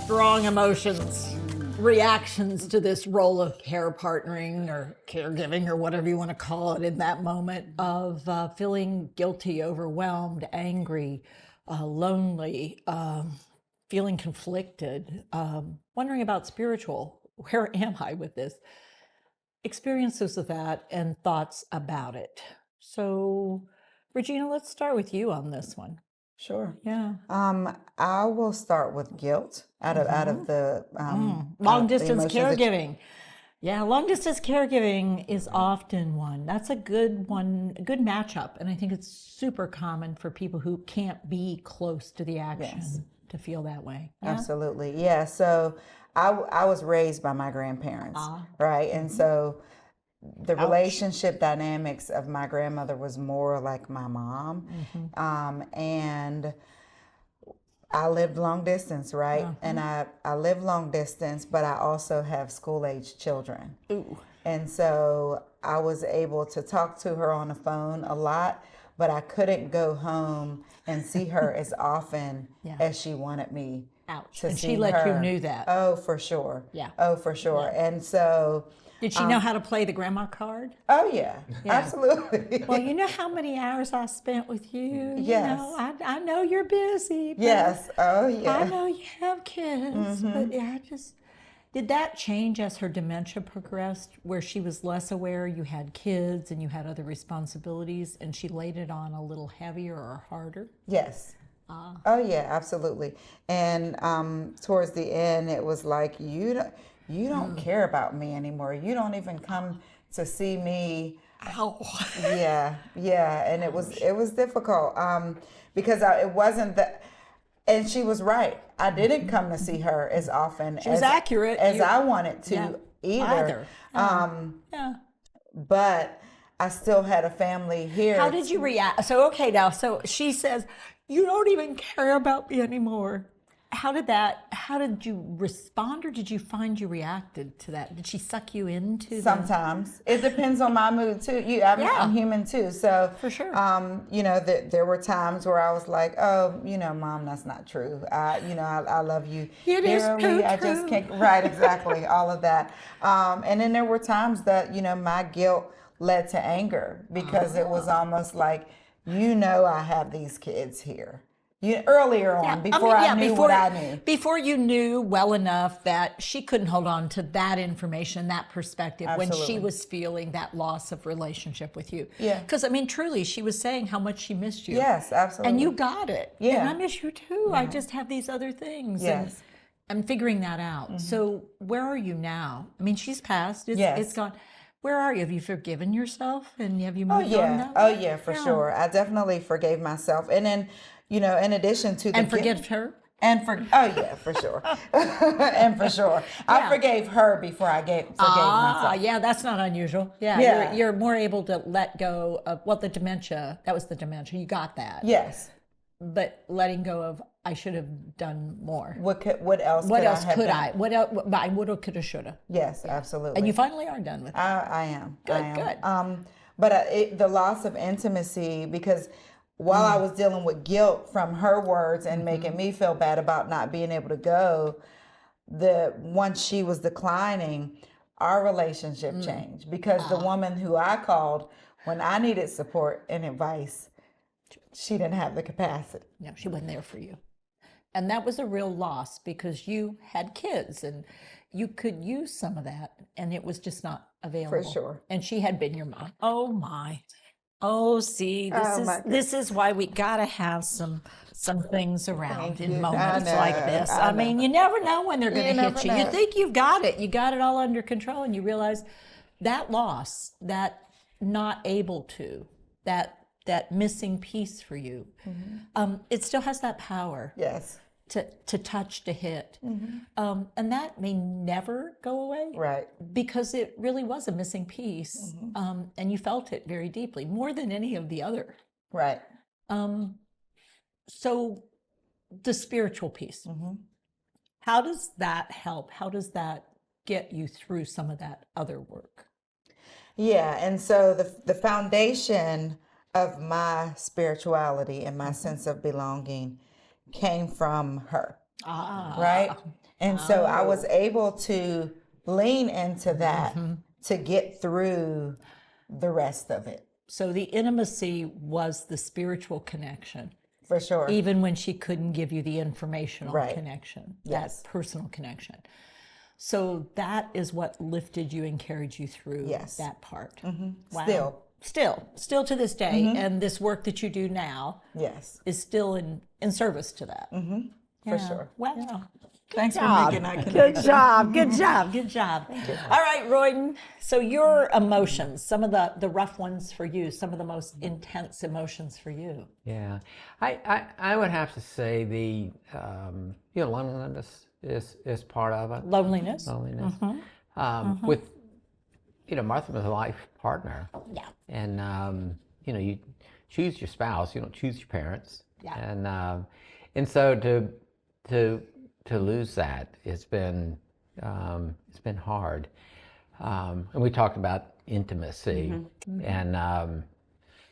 Strong emotions, reactions to this role of care partnering or caregiving or whatever you want to call it in that moment of feeling guilty, overwhelmed, angry, lonely, feeling conflicted, wondering about spiritual. Where am I with this? Experiences of that and thoughts about it. So, Regina, let's start with you on this one. Sure. Yeah. I will start with guilt out of the Long distance emotions that caregiving. Yeah, long distance caregiving is often one. That's a good one, a good matchup. And I think it's super common for people who can't be close to the action Yes. to feel that way. Yeah. Absolutely. Yeah. So I was raised by my grandparents, right? And so the relationship dynamics of my grandmother was more like my mom. And I lived long distance, right? And I live long distance, but I also have school age children. Ooh. And so I was able to talk to her on the phone a lot, but I couldn't go home and see her as often Yeah. as she wanted me Ouch. to And see she let you her. knew that. Oh, for sure. Yeah. Oh, for sure. And so, Did she know how to play the grandma card? oh yeah, absolutely. Well, you know how many hours I spent with you. Yes. You know, I know you're busy. But Yes. Oh I yeah. know you have kids, but yeah, did that change as her dementia progressed, where she was less aware you had kids and you had other responsibilities, and she laid it on a little heavier or harder? Yes. Oh yeah, absolutely. And towards the end, it was like you don't care about me anymore. You don't even come to see me. Ow. Yeah, yeah, and it was difficult because it wasn't that. And she was right. I didn't come to see her as often She was accurate. as I wanted to Either. Yeah. But I still had a family here. How did you react? So, okay, now, so she says, you don't even care about me anymore. How did you respond, or did you find you reacted to that? Did she suck you into Sometimes it depends on my mood too. I'm human too, so For sure. You know, there were times where I was like, oh, you know, Mom, that's not true. I love you It is dearly. too I just true. can't. Right, exactly, all of that. And then there were times that my guilt led to anger because it was almost like, I have these kids here. Earlier on, before I knew what I knew. Before you knew well enough that she couldn't hold on to that information, that perspective, when she Absolutely. was feeling that loss of relationship with you. Yeah. Because, I mean, truly, she was saying how much she missed you. Yes, absolutely. And you got it. Yeah. And I miss you too. I just have these other things. Yes. And I'm figuring that out. So where are you now? I mean, she's passed. Yes. It's gone. Where are you? Have you forgiven yourself? And have you Oh moved on yeah. that Oh way? yeah, for sure. I definitely forgave myself. And then, in addition to the And forgive her? oh yeah, for sure. And for sure. I forgave her before I forgave myself. Yeah, that's not unusual. Yeah, Yeah. You're more able to let go of the dementia. That was the dementia. You got that. Yes. But letting go of, I should have done more. What else What else have could done? I? What else? I woulda, coulda, shoulda. Yes, absolutely. And you finally are done with it. I am. Good, I am. good. But the loss of intimacy, because while I was dealing with guilt from her words and making me feel bad about not being able to go, once she was declining, our relationship changed because the woman who I called when I needed support and advice, she didn't have the capacity. No, she wasn't there for you. And that was a real loss because you had kids and you could use some of that and it was just not available. For sure. And she had been your mom. Oh my. Oh, see, this is why we gotta have some things around in moments like this. I mean, you never know when they're gonna hit you. You think you've got it. You got it all under control and you realize that loss, that not able to, that missing piece for you, it still has that power. Yes. To touch, to hit. And that may never go away. Right. Because it really was a missing piece. And you felt it very deeply, more than any of the other. Right. So the spiritual piece, how does that help? How does that get you through some of that other work? Yeah. And so the foundation of my spirituality and my sense of belonging came from her. Right? And so I was able to lean into that to get through the rest of it. So the intimacy was the spiritual connection, For sure. even when she couldn't give you the informational Right. connection, Yes. that personal connection. So that is what lifted you and carried you through Yes. that part. Still. Still to this day. And this work that you do now Yes. is still in service to that. For sure. Wow. Thanks job. for making that connection. Good job. Good job. Good job. All right, Royden. So your emotions, some of the rough ones for you, some of the most intense emotions for you. Yeah, I would have to say the loneliness is part of it. Loneliness. Loneliness. With Martha was a life partner. Yeah. And you choose your spouse, you don't choose your parents. Yeah. And so to lose that, it's been hard. And we talked about intimacy, and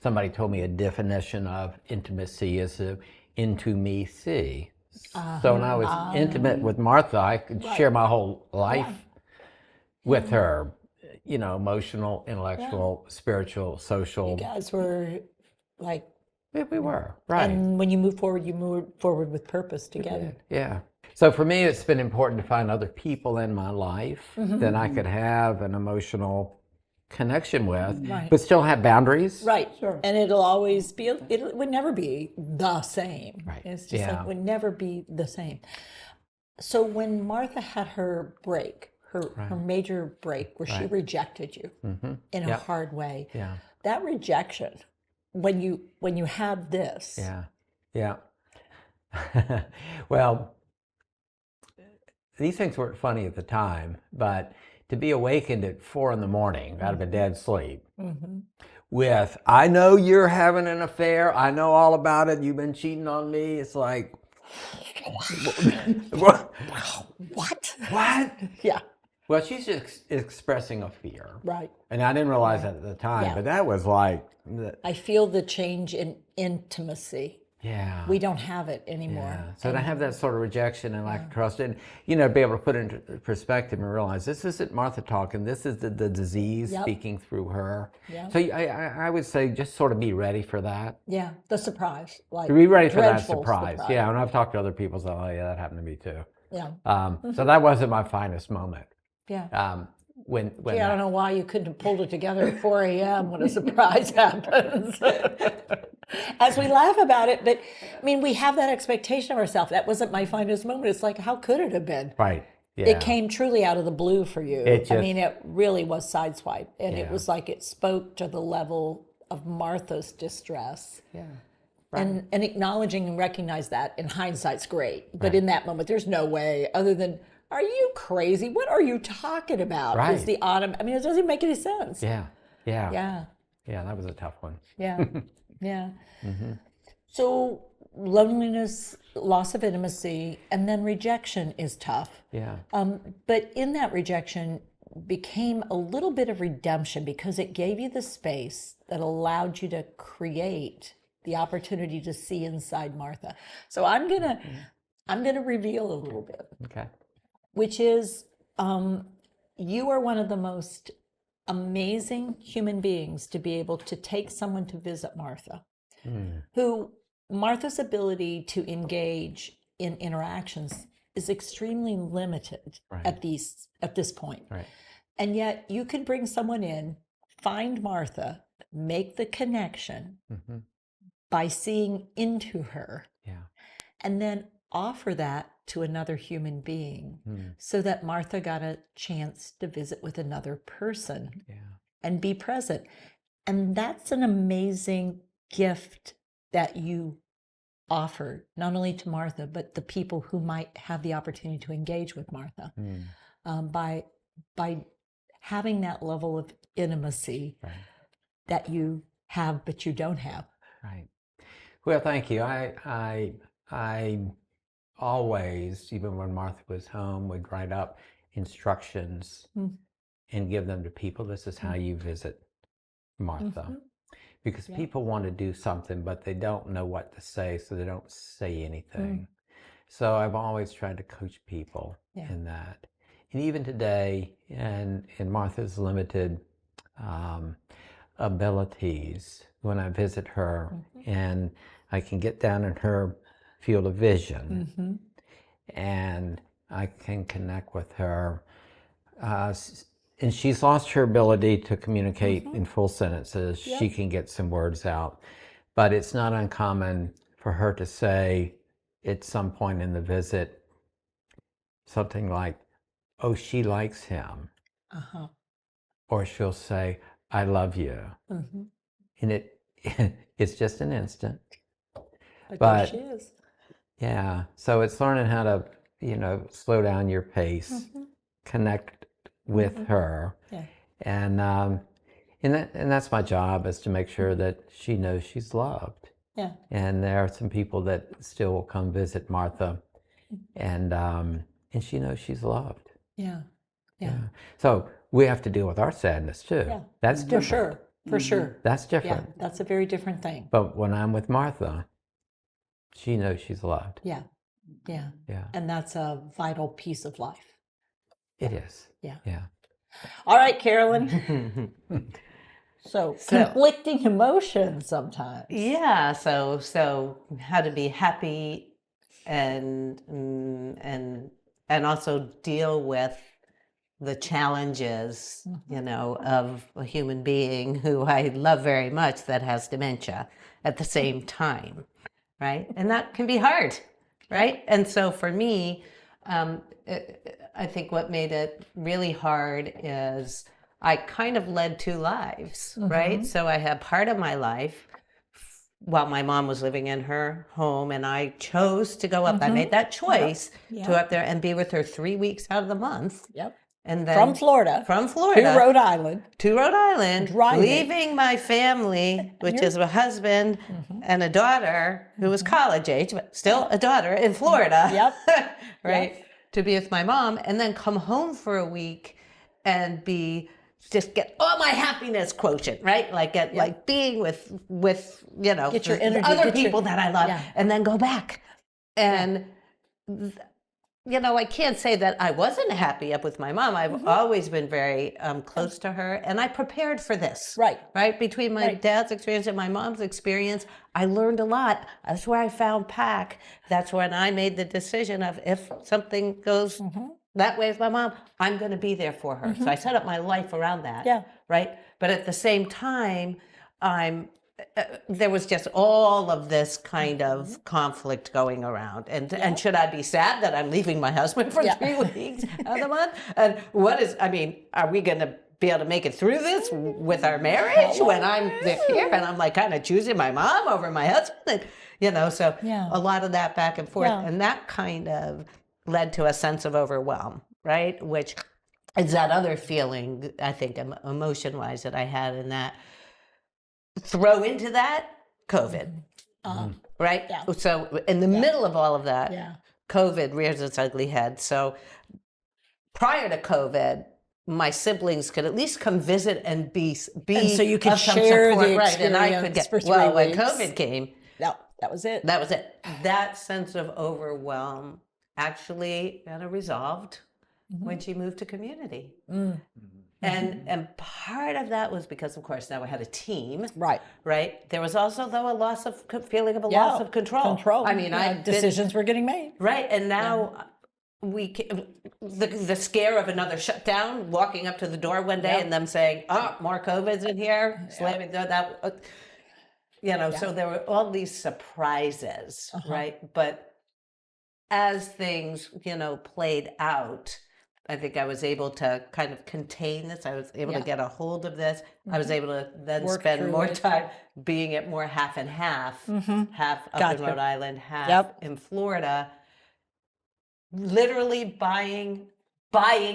somebody told me a definition of intimacy is into me see. So when I was intimate with Martha, I could share my whole life with her, emotional, intellectual, spiritual, social. You guys were like, We were, right. and when you move forward, you move forward with purpose together. Yeah. So for me, it's been important to find other people in my life that I could have an emotional connection with, but still have boundaries. Right. Sure. And it'll always be, it would never be the same. Right. It's just like, it would never be the same. So when Martha had her break, her major break, where she rejected you in a hard way, that rejection, when you had this. Yeah. Well, these things weren't funny at the time, but to be awakened at 4 a.m. out of a dead sleep with, I know you're having an affair, I know all about it, you've been cheating on me, it's like, what? What? Yeah. Well, she's just expressing a fear. Right. And I didn't realize that at the time, but that was like... I feel the change in intimacy. Yeah. We don't have it anymore. Yeah. So to have that sort of rejection and lack of trust, and be able to put it into perspective and realize this isn't Martha talking, this is the disease speaking through her. Yeah. So I would say just sort of be ready for that. Yeah, the surprise. Like be ready for that surprise. Yeah, and I've talked to other people, so that happened to me too. Yeah. So that wasn't my finest moment. Yeah. When I don't know why you couldn't have pulled it together at 4 a.m. when a surprise happens. As we laugh about it, but I mean, we have that expectation of ourselves. That wasn't my finest moment. It's like, how could it have been? Right. Yeah. It came truly out of the blue for you. It really was sideswiped. And it was like it spoke to the level of Martha's distress. Yeah. Right. And acknowledging and recognize that in hindsight's great. But in that moment, there's no way other than, are you crazy? What are you talking about? Right. Is the autumn, I mean, it doesn't make any sense. Yeah. Yeah, that was a tough one. Yeah. So loneliness, loss of intimacy, and then rejection is tough. Yeah. But in that rejection became a little bit of redemption because it gave you the space that allowed you to create the opportunity to see inside Martha. So I'm gonna reveal a little bit. Okay. Which is, you are one of the most amazing human beings to be able to take someone to visit Martha, who Martha's ability to engage in interactions is extremely limited at this point. Right. And yet you could bring someone in, find Martha, make the connection by seeing into her, and then offer that to another human being so that Martha got a chance to visit with another person and be present. And that's an amazing gift that you offer, not only to Martha, but the people who might have the opportunity to engage with Martha by having that level of intimacy that you have, but you don't have. Right. Well, thank you. I always, even when Martha was home, would write up instructions and give them to people. This is how you visit Martha. because people want to do something, but they don't know what to say, so they don't say anything. So I've always tried to coach people in that. And even today, in Martha's limited abilities, when I visit her and I can get down in her field of vision and I can connect with her. And she's lost her ability to communicate in full sentences. She can get some words out, but it's not uncommon for her to say at some point in the visit something like, "Oh, she likes him," or she'll say, "I love you," and it's just an instant. But But there she is. yeah, so it's learning how to, slow down your pace, connect with her, and that's my job, is to make sure that she knows she's loved. Yeah. And there are some people that still will come visit Martha, and she knows she's loved. Yeah. So we have to deal with our sadness too. Yeah. That's different. For sure. That's Yeah, different. that's a very different thing. But when I'm with Martha, she knows she's loved. Yeah. Yeah. And that's a vital piece of life. It is. Yeah. Yeah. All right, Carolyn. So conflicting emotions sometimes. Yeah, so how to be happy and also deal with the challenges, of a human being who I love very much that has dementia at the same time, right? And that can be hard, right? And so for me, I think what made it really hard is I kind of led two lives, right? So I had part of my life while my mom was living in her home, and I chose to go up. I made that choice to go up there and be with her 3 weeks out of the month. Yep. And then From Florida. To Rhode Island. To Rhode Island, Driving. leaving my family, which is a husband and a daughter who was college age, but still a daughter in Florida. Yep. Right? To be with my mom, and then come home for a week and just get all my happiness quotient, right? Like like being with Get your energy, other get your- people that I love, Yeah. and then go back. And I can't say that I wasn't happy up with my mom. I've always been very close to her, and I prepared for this. Right? Between my dad's experience and my mom's experience, I learned a lot. That's where I found PAC. That's when I made the decision of, if something goes that way with my mom, I'm going to be there for her. So I set up my life around that. Yeah. Right? But at the same time, there was just all of this kind of conflict going around. And should I be sad that I'm leaving my husband for 3 weeks out of the month? And are we going to be able to make it through this with our marriage when I'm here and I'm like kind of choosing my mom over my husband? And, so a lot of that back and forth. And that kind of led to a sense of overwhelm, right? Which is that other feeling, I think, emotion-wise, that I had in that. Throw into that COVID, right? Yeah. So in the middle of all of that, Yeah. COVID rears its ugly head. So prior to COVID, my siblings could at least come visit and be And so you could of some share support, the right? And I could experience get for 3 when weeks. COVID came, That was it. that was it. That sense of overwhelm actually kind of resolved when she moved to community. And part of that was because, of course, now I had a team. Right. There was also, though, a loss of feeling of a loss of control. I mean, decisions were getting made. Right. And now the scare of another shutdown, walking up to the door one day and them saying, "Oh, more COVID's in here," slamming the door, so there were all these surprises, right? But as things, played out, I think I was able to kind of contain this. I was able to get a hold of this. I was able to then spend more time being it more half and half, half up in Rhode Island, half in Florida, literally buying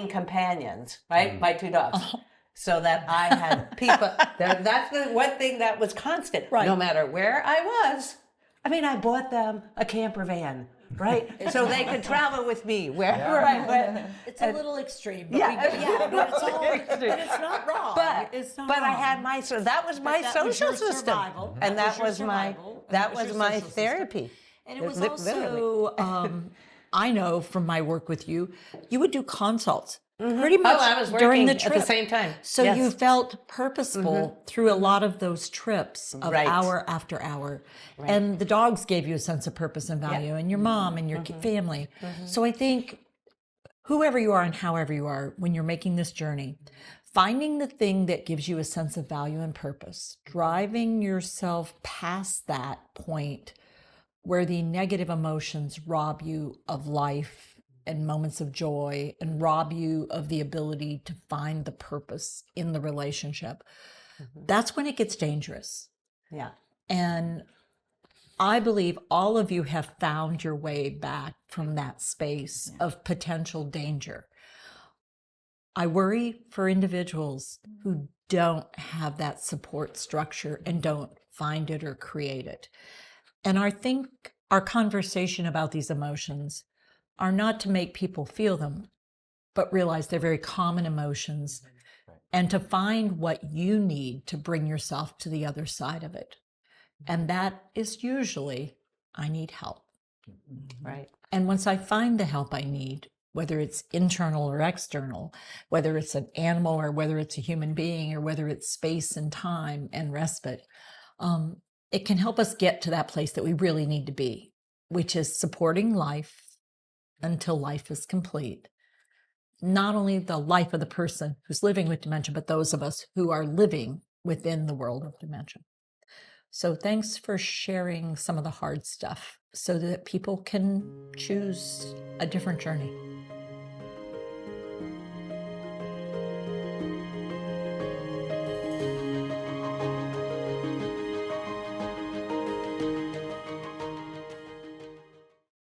companions, right? My 2 dogs. So that I had people, that's the one thing that was constant, no matter where I was. I mean, I bought them a camper van. right? So they could travel with me wherever I went. It's a little extreme, but Yeah. but it's all, but it's not wrong. But it's not but I wrong. had my so that was my that was social your system, survival. and That that was your was my survival, and that that was was your my social system. therapy. And it was Literally. also, I know from my work with you, you would do consults pretty much Oh, I was during the working trip. at the same time. So Yes. you felt purposeful through a lot of those trips of Right. hour after hour. And the dogs gave you a sense of purpose and value, and your mom and your family. So I think whoever you are and however you are, when you're making this journey, finding the thing that gives you a sense of value and purpose, driving yourself past that point where the negative emotions rob you of life and moments of joy and rob you of the ability to find the purpose in the relationship. That's when it gets dangerous. Yeah. And I believe all of you have found your way back from that space of potential danger. I worry for individuals who don't have that support structure and don't find it or create it. And I think our conversation about these emotions are not to make people feel them, but realize they're very common emotions and to find what you need to bring yourself to the other side of it. And that is usually, I need help. Right. And once I find the help I need, whether it's internal or external, whether it's an animal or whether it's a human being or whether it's space and time and respite, it can help us get to that place that we really need to be, which is supporting life until life is complete. Not only the life of the person who's living with dementia, but those of us who are living within the world of dementia. So thanks for sharing some of the hard stuff so that people can choose a different journey.